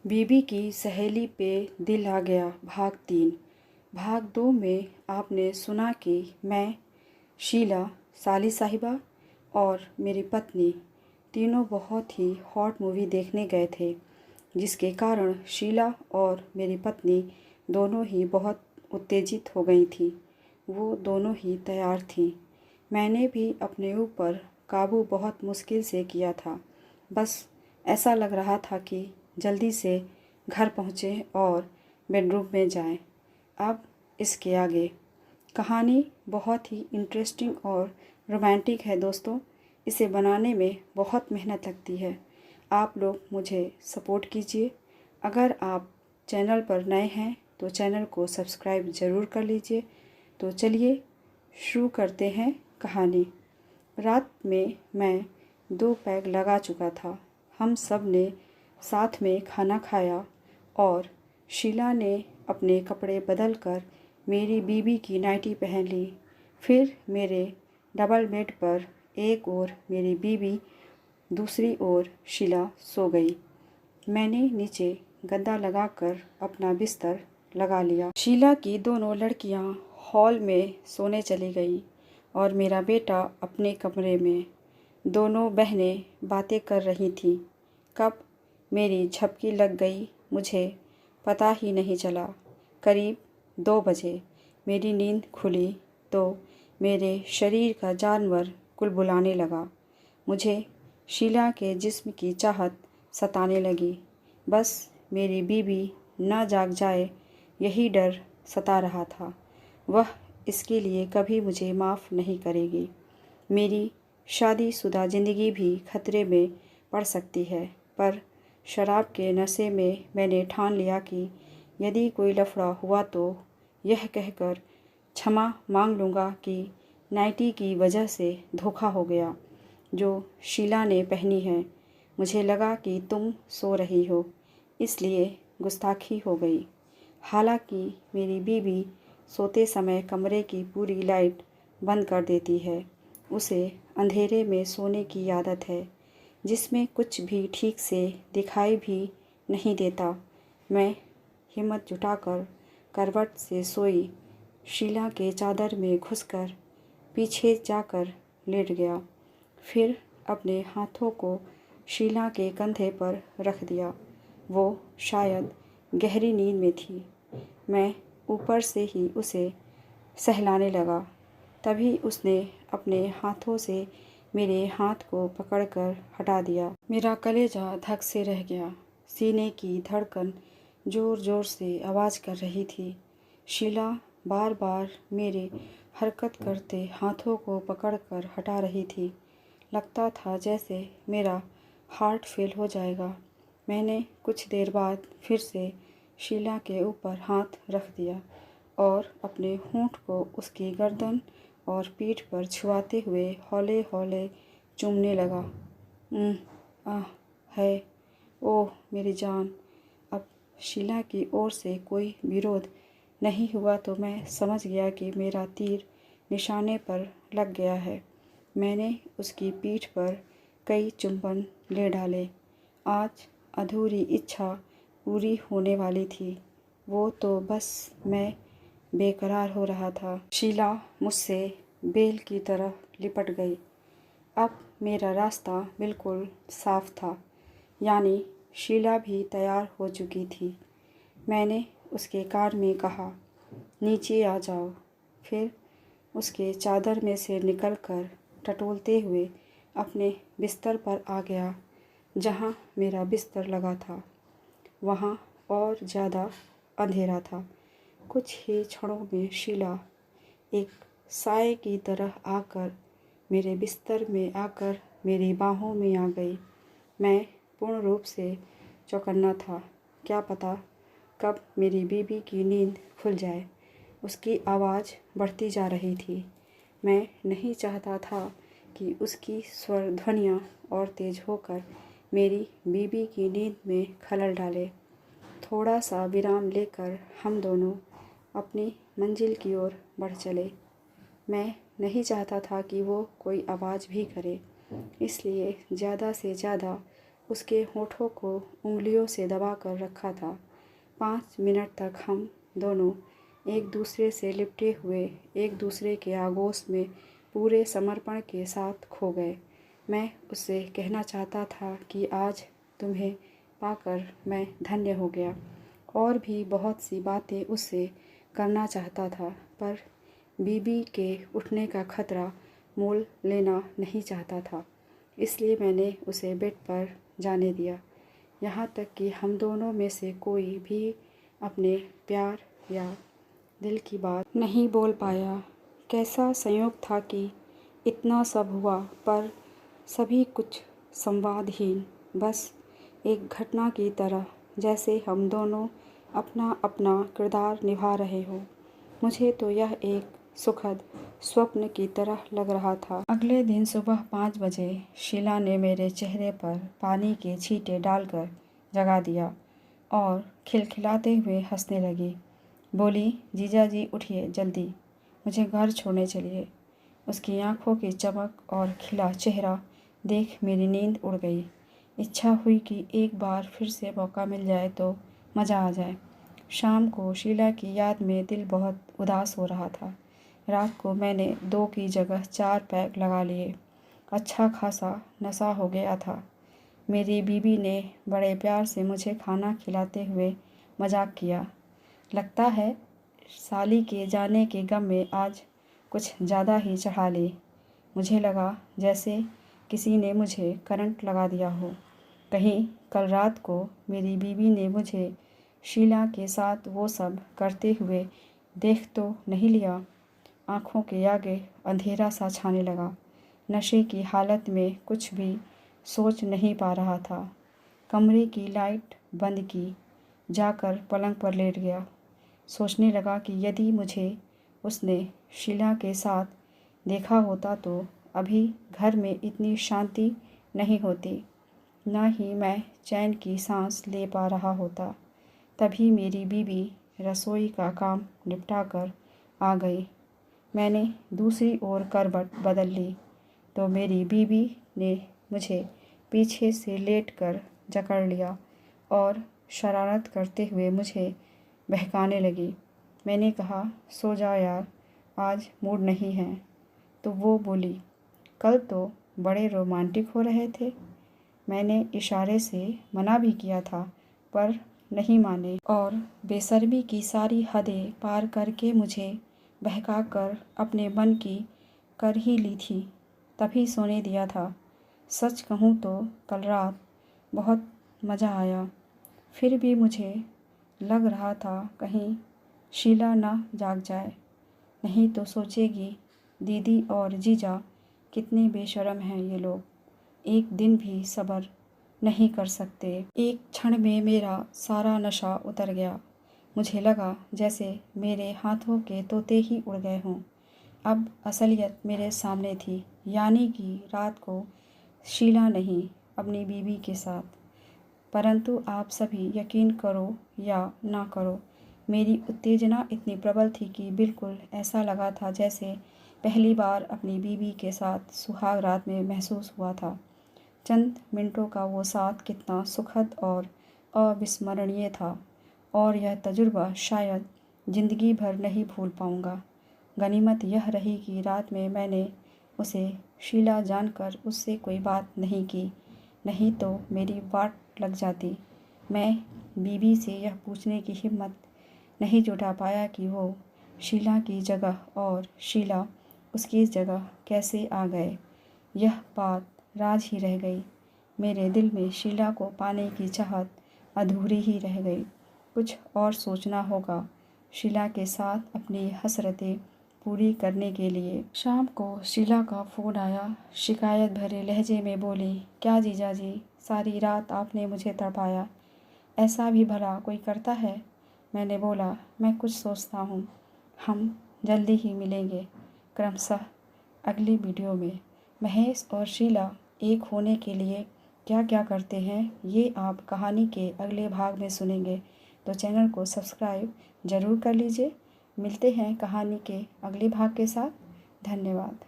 बीबी की सहेली पे दिल आ गया भाग 3। भाग 2 में आपने सुना कि मैं, शीला, साली साहिबा और मेरी पत्नी तीनों बहुत ही हॉट मूवी देखने गए थे, जिसके कारण शीला और मेरी पत्नी दोनों ही बहुत उत्तेजित हो गई थी। वो दोनों ही तैयार थीं। मैंने भी अपने ऊपर काबू बहुत मुश्किल से किया था। बस ऐसा लग रहा था कि जल्दी से घर पहुँचें और बेडरूम में जाएं। अब इसके आगे कहानी बहुत ही इंटरेस्टिंग और रोमांटिक है दोस्तों। इसे बनाने में बहुत मेहनत लगती है। आप लोग मुझे सपोर्ट कीजिए। अगर आप चैनल पर नए हैं तो चैनल को सब्सक्राइब ज़रूर कर लीजिए। तो चलिए शुरू करते हैं कहानी। रात में मैं 2 पैग लगा चुका था। हम सब ने साथ में खाना खाया और शीला ने अपने कपड़े बदल कर मेरी बीबी की नाइटी पहन ली। फिर मेरे डबल बेड पर एक ओर मेरी बीबी, दूसरी ओर शीला सो गई। मैंने नीचे गद्दा लगाकर अपना बिस्तर लगा लिया। शीला की दोनों लड़कियां हॉल में सोने चली गईं और मेरा बेटा अपने कमरे में। दोनों बहनें बातें कर रही थीं। कब मेरी झपकी लग गई मुझे पता ही नहीं चला। करीब 2 बजे मेरी नींद खुली तो मेरे शरीर का जानवर कुलबुलाने लगा। मुझे शीला के जिस्म की चाहत सताने लगी। बस मेरी बीबी न जाग जाए, यही डर सता रहा था। वह इसके लिए कभी मुझे माफ़ नहीं करेगी। मेरी शादीशुदा ज़िंदगी भी खतरे में पड़ सकती है, पर शराब के नशे में मैंने ठान लिया कि यदि कोई लफड़ा हुआ तो यह कहकर क्षमा मांग लूँगा कि नाइटी की वजह से धोखा हो गया जो शीला ने पहनी है। मुझे लगा कि तुम सो रही हो, इसलिए गुस्ताखी हो गई। हालांकि मेरी बीबी सोते समय कमरे की पूरी लाइट बंद कर देती है। उसे अंधेरे में सोने की आदत है, जिसमें कुछ भी ठीक से दिखाई भी नहीं देता। मैं हिम्मत जुटाकर करवट से सोई, शीला के चादर में घुसकर पीछे जाकर लेट गया। फिर अपने हाथों को शीला के कंधे पर रख दिया। वो शायद गहरी नींद में थी। मैं ऊपर से ही उसे सहलाने लगा। तभी उसने अपने हाथों से मेरे हाथ को पकड़कर हटा दिया। मेरा कलेजा धक से रह गया। सीने की धड़कन ज़ोर ज़ोर से आवाज़ कर रही थी। शीला बार बार मेरे हरकत करते हाथों को पकड़कर हटा रही थी। लगता था जैसे मेरा हार्ट फेल हो जाएगा। मैंने कुछ देर बाद फिर से शीला के ऊपर हाथ रख दिया और अपने होंठ को उसकी गर्दन और पीठ पर छुआते हुए हौले हौले चूमने लगा। आह है, ओह मेरी जान। अब शीला की ओर से कोई विरोध नहीं हुआ तो मैं समझ गया कि मेरा तीर निशाने पर लग गया है। मैंने उसकी पीठ पर कई चुंबन ले डाले। आज अधूरी इच्छा पूरी होने वाली थी। वो तो बस मैं बेकरार हो रहा था। शीला मुझसे बेल की तरह लिपट गई। अब मेरा रास्ता बिल्कुल साफ था, यानी शीला भी तैयार हो चुकी थी। मैंने उसके कान में कहा, नीचे आ जाओ। फिर उसके चादर में से निकलकर टटोलते हुए अपने बिस्तर पर आ गया। जहाँ मेरा बिस्तर लगा था वहाँ और ज़्यादा अंधेरा था। कुछ ही क्षणों में शीला एक साए की तरह आकर मेरे बिस्तर में आकर मेरी बाहों में आ गई। मैं पूर्ण रूप से चौकन्ना था। क्या पता कब मेरी बीबी की नींद खुल जाए। उसकी आवाज़ बढ़ती जा रही थी। मैं नहीं चाहता था कि उसकी स्वर ध्वनियाँ और तेज होकर मेरी बीबी की नींद में खलल डाले। थोड़ा सा विराम लेकर हम दोनों अपनी मंजिल की ओर बढ़ चले। मैं नहीं चाहता था कि वो कोई आवाज़ भी करे, इसलिए ज़्यादा से ज़्यादा उसके होठों को उंगलियों से दबाकर रखा था। 5 मिनट तक हम दोनों एक दूसरे से लिपटे हुए एक दूसरे के आगोश में पूरे समर्पण के साथ खो गए। मैं उससे कहना चाहता था कि आज तुम्हें पाकर मैं धन्य हो गया, और भी बहुत सी बातें उससे करना चाहता था, पर बीबी के उठने का खतरा मोल लेना नहीं चाहता था। इसलिए मैंने उसे बेड पर जाने दिया। यहाँ तक कि हम दोनों में से कोई भी अपने प्यार या दिल की बात नहीं बोल पाया। कैसा संयोग था कि इतना सब हुआ, पर सभी कुछ संवादहीन, बस एक घटना की तरह, जैसे हम दोनों अपना अपना किरदार निभा रहे हो। मुझे तो यह एक सुखद स्वप्न की तरह लग रहा था। अगले दिन सुबह 5 बजे शीला ने मेरे चेहरे पर पानी के छींटे डालकर जगा दिया और खिलखिलाते हुए हंसने लगी। बोली, जीजा जी उठिए जल्दी, मुझे घर छोड़ने चलिए। उसकी आंखों की चमक और खिला चेहरा देख मेरी नींद उड़ गई। इच्छा हुई कि एक बार फिर से मौका मिल जाए तो मज़ा आ जाए। शाम को शीला की याद में दिल बहुत उदास हो रहा था। रात को मैंने 2 की जगह 4 पैक लगा लिए। अच्छा खासा नशा हो गया था। मेरी बीबी ने बड़े प्यार से मुझे खाना खिलाते हुए मजाक किया। लगता है साली के जाने के गम में आज कुछ ज़्यादा ही चढ़ा ली। मुझे लगा जैसे किसी ने मुझे करंट लगा दिया हो। कहीं कल रात को मेरी बीबी ने मुझे शीला के साथ वो सब करते हुए देख तो नहीं लिया। आँखों के आगे अंधेरा सा छाने लगा। नशे की हालत में कुछ भी सोच नहीं पा रहा था। कमरे की लाइट बंद की, जाकर पलंग पर लेट गया। सोचने लगा कि यदि मुझे उसने शीला के साथ देखा होता तो अभी घर में इतनी शांति नहीं होती, न ही मैं चैन की सांस ले पा रहा होता। तभी मेरी बीबी रसोई का काम निपटा कर आ गई। मैंने दूसरी ओर करवट बदल ली तो मेरी बीबी ने मुझे पीछे से लेटकर जकड़ लिया और शरारत करते हुए मुझे बहकाने लगी। मैंने कहा, सो जाओ यार, आज मूड नहीं है। तो वो बोली, कल तो बड़े रोमांटिक हो रहे थे। मैंने इशारे से मना भी किया था, पर नहीं माने और बेशर्मी की सारी हदें पार करके मुझे बहकाकर अपने मन की कर ही ली थी, तभी सोने दिया था। सच कहूँ तो कल रात बहुत मज़ा आया। फिर भी मुझे लग रहा था कहीं शीला ना जाग जाए, नहीं तो सोचेगी दीदी और जीजा कितने बेशर्म हैं ये लोग, एक दिन भी सब्र नहीं कर सकते। एक क्षण में मेरा सारा नशा उतर गया। मुझे लगा जैसे मेरे हाथों के तोते ही उड़ गए हों। अब असलियत मेरे सामने थी, यानी कि रात को शीला नहीं, अपनी बीबी के साथ। परंतु आप सभी यकीन करो या ना करो, मेरी उत्तेजना इतनी प्रबल थी कि बिल्कुल ऐसा लगा था जैसे पहली बार अपनी बीबी के साथ सुहाग रात में महसूस हुआ था। चंद मिनटों का वो साथ कितना सुखद और अविस्मरणीय था, और यह तजुर्बा शायद ज़िंदगी भर नहीं भूल पाऊँगा। गनीमत यह रही कि रात में मैंने उसे शीला जानकर उससे कोई बात नहीं की, नहीं तो मेरी वाट लग जाती। मैं बीबी से यह पूछने की हिम्मत नहीं जुटा पाया कि वो शीला की जगह और शीला उसकी जगह कैसे आ गए। यह बात राज ही रह गई। मेरे दिल में शीला को पाने की चाहत अधूरी ही रह गई। कुछ और सोचना होगा शीला के साथ अपनी हसरतें पूरी करने के लिए। शाम को शीला का फ़ोन आया। शिकायत भरे लहजे में बोली, क्या जीजा जी, सारी रात आपने मुझे तड़पाया, ऐसा भी भला कोई करता है? मैंने बोला, मैं कुछ सोचता हूँ। हम जल्दी ही मिलेंगे। क्रमशः अगली वीडियो में महेश और शीला एक होने के लिए क्या क्या करते हैं, ये आप कहानी के अगले भाग में सुनेंगे। तो चैनल को सब्सक्राइब ज़रूर कर लीजिए। मिलते हैं कहानी के अगले भाग के साथ। धन्यवाद।